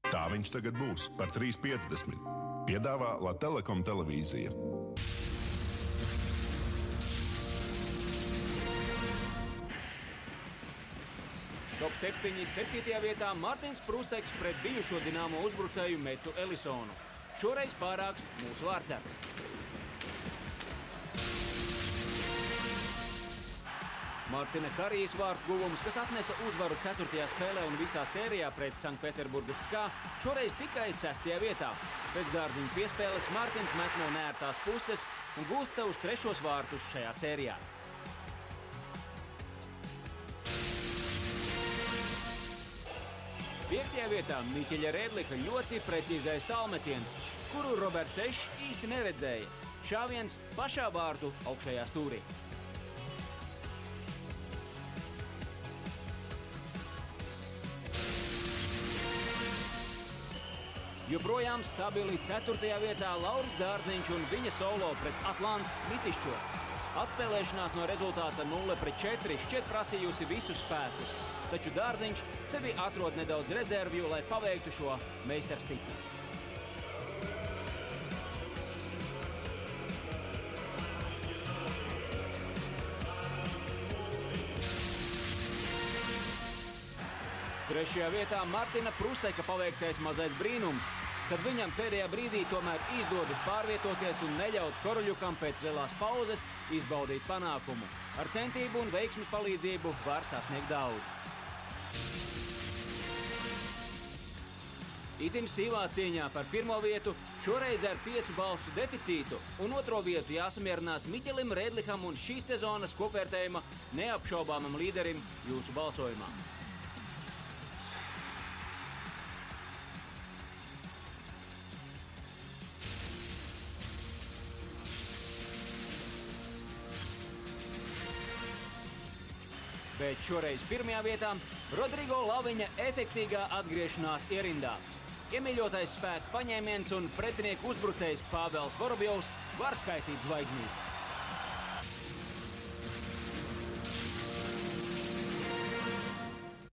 Tā viņš tagad būs par 3,50. Piedāvā Latelekom televīzija. Top 7. 7. vietā Mārtiņš Pruseks pret bijušo Dinamo uzbrucēju Metu Elisonu. Šoreiz pārāks mūsu vārdsargs. Mārtiņa Karijas vārtu guvums, kas atnesa uzvaru 4. spēlē un visā sērijā pret Sanktpēterburgas SKA, šoreiz tikai 6. vietā. Pēc dārziņa piespēles Mārtiņš met no neērtās puses un gūst savus 3. vārtus šajā sērijā. Piektajā vietā Miķeļa Rēdlika ļoti precīzais tālmetiens, kuru Roberts Ešs īsti neredzēja. Šāviens pašā vārtu augšējā stūrī. Joprojām stabili 4. vietā Lauris Dārziņš un viņa solo pret Atlantu Mitišķos. Atspēlēšanās no rezultāta 0-4 šķiet prasījusi visus spēkus, taču Dārziņš sevi atrod nedaudz rezervju, lai paveiktu šo meistarstipu. Trešajā vietā Martina Pruseka paveiktais mazais brīnums, kad viņam pēdējā brīdī tomēr izdodas pārvietoties un neļaut Koruļukam pēc lielās pauzes izbaudīt panākumu. Ar centību un veiksmes palīdzību var sasniegt daudz. Itin sīvā cīņā par 1. vietu, šoreiz ar 5 balsu deficītu, un 2. vietu jāsamierinās Miķelim Rēdlikam un šīs sezonas kopvērtējuma neapšaubāmam līderim jūsu balsojumā. Bet šoreiz 1. vietā Rodrigo Laviņa efektīgā atgriešanās ierindā. Iemīļotais spēka paņēmiens un pretinieku uzbrucējs Pāvels Vorobjovs var skaitīt zvaigznītes.